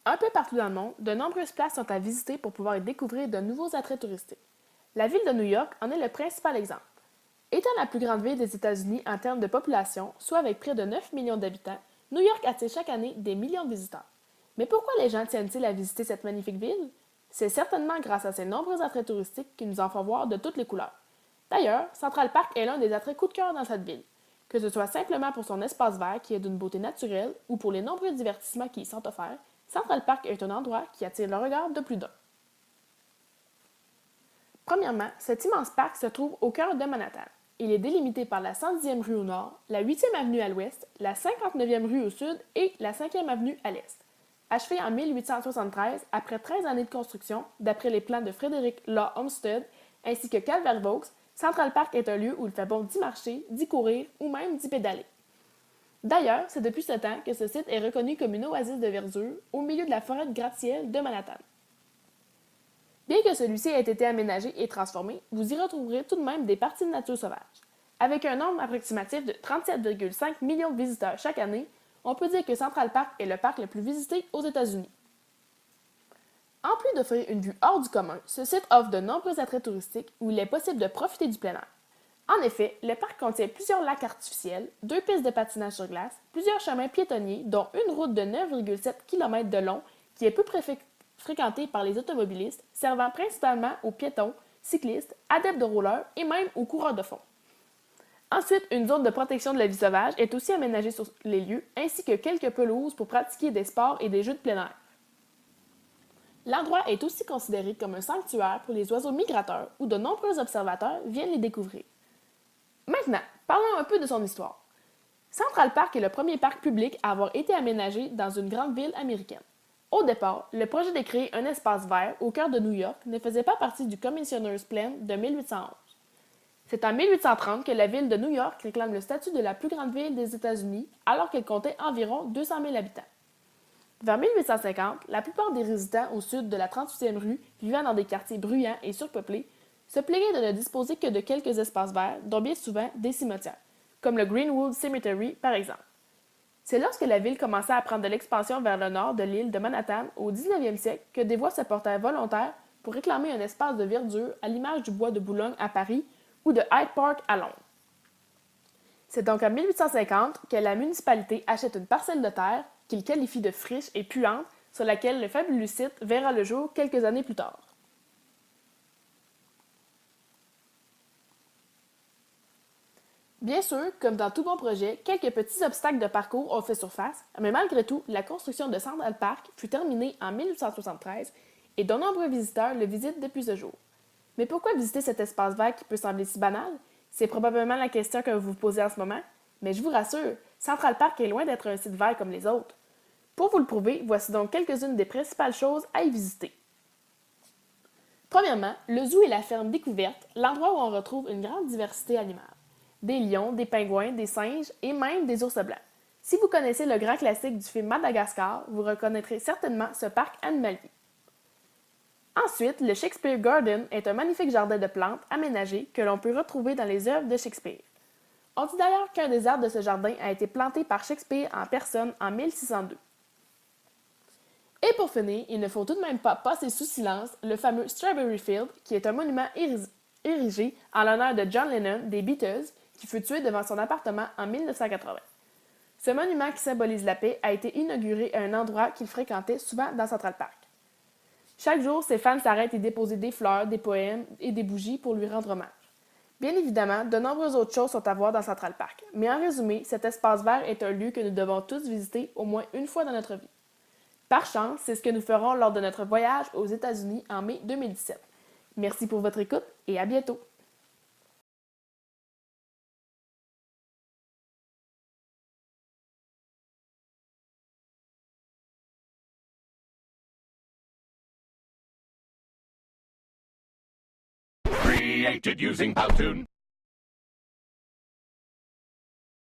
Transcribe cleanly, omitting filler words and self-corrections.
Un peu partout dans le monde, de nombreuses places sont à visiter pour pouvoir y découvrir de nouveaux attraits touristiques. La ville de New York en est le principal exemple. Étant la plus grande ville des États-Unis en termes de population, soit avec près de 9 millions d'habitants, New York attire chaque année des millions de visiteurs. Mais pourquoi les gens tiennent-ils à visiter cette magnifique ville? C'est certainement grâce à ses nombreux attraits touristiques qui nous en font voir de toutes les couleurs. D'ailleurs, Central Park est l'un des attraits coup de cœur dans cette ville, que ce soit simplement pour son espace vert qui est d'une beauté naturelle ou pour les nombreux divertissements qui y sont offerts. Central Park est un endroit qui attire le regard de plus d'un. Premièrement, cet immense parc se trouve au cœur de Manhattan. Il est délimité par la 110e rue au nord, la 8e avenue à l'ouest, la 59e rue au sud et la 5e avenue à l'est. Achevé en 1873, après 13 années de construction, d'après les plans de Frederick Law Olmsted ainsi que Calvert Vaux, Central Park est un lieu où il fait bon d'y marcher, d'y courir ou même d'y pédaler. D'ailleurs, c'est depuis ce temps que ce site est reconnu comme une oasis de verdure au milieu de la forêt de gratte-ciel de Manhattan. Bien que celui-ci ait été aménagé et transformé, vous y retrouverez tout de même des parties de nature sauvage. Avec un nombre approximatif de 37,5 millions de visiteurs chaque année, on peut dire que Central Park est le parc le plus visité aux États-Unis. En plus d'offrir une vue hors du commun, ce site offre de nombreux attraits touristiques où il est possible de profiter du plein air. En effet, le parc contient plusieurs lacs artificiels, deux pistes de patinage sur glace, plusieurs chemins piétonniers, dont une route de 9,7 km de long qui est peu fréquentée par les automobilistes, servant principalement aux piétons, cyclistes, adeptes de rollers et même aux coureurs de fond. Ensuite, une zone de protection de la vie sauvage est aussi aménagée sur les lieux, ainsi que quelques pelouses pour pratiquer des sports et des jeux de plein air. L'endroit est aussi considéré comme un sanctuaire pour les oiseaux migrateurs où de nombreux observateurs viennent les découvrir. Maintenant, parlons un peu de son histoire. Central Park est le premier parc public à avoir été aménagé dans une grande ville américaine. Au départ, le projet de créer un espace vert au cœur de New York ne faisait pas partie du Commissioner's Plan de 1811. C'est en 1830 que la ville de New York réclame le statut de la plus grande ville des États-Unis alors qu'elle comptait environ 200 000 habitants. Vers 1850, la plupart des résidents au sud de la 38e rue, vivant dans des quartiers bruyants et surpeuplés, se plaignaient de ne disposer que de quelques espaces verts, dont bien souvent des cimetières, comme le Greenwood Cemetery par exemple. C'est lorsque la ville commença à prendre de l'expansion vers le nord de l'île de Manhattan au 19e siècle que des voix se portèrent volontaires pour réclamer un espace de verdure à l'image du bois de Boulogne à Paris ou de Hyde Park à Londres. C'est donc en 1850 que la municipalité achète une parcelle de terre qu'il qualifie de friche et puante sur laquelle le fabuleux site verra le jour quelques années plus tard. Bien sûr, comme dans tout bon projet, quelques petits obstacles de parcours ont fait surface, mais malgré tout, la construction de Central Park fut terminée en 1873 et de nombreux visiteurs le visitent depuis ce jour. Mais pourquoi visiter cet espace vert qui peut sembler si banal? C'est probablement la question que vous vous posez en ce moment, mais je vous rassure, Central Park est loin d'être un site vert comme les autres. Pour vous le prouver, voici donc quelques-unes des principales choses à y visiter. Premièrement, le zoo est la ferme découverte, l'endroit où on retrouve une grande diversité animale. Des lions, des pingouins, des singes et même des ours blancs. Si vous connaissez le grand classique du film Madagascar, vous reconnaîtrez certainement ce parc animalier. Ensuite, le Shakespeare Garden est un magnifique jardin de plantes aménagé que l'on peut retrouver dans les œuvres de Shakespeare. On dit d'ailleurs qu'un des arbres de ce jardin a été planté par Shakespeare en personne en 1602. Et pour finir, il ne faut tout de même pas passer sous silence le fameux Strawberry Field, qui est un monument érigé en l'honneur de John Lennon des Beatles, qui fut tué devant son appartement en 1980. Ce monument qui symbolise la paix a été inauguré à un endroit qu'il fréquentait souvent dans Central Park. Chaque jour, ses fans s'arrêtent y déposer des fleurs, des poèmes et des bougies pour lui rendre hommage. Bien évidemment, de nombreuses autres choses sont à voir dans Central Park, mais en résumé, cet espace vert est un lieu que nous devons tous visiter au moins une fois dans notre vie. Par chance, c'est ce que nous ferons lors de notre voyage aux États-Unis en mai 2017. Merci pour votre écoute et à bientôt! Created using Powtoon.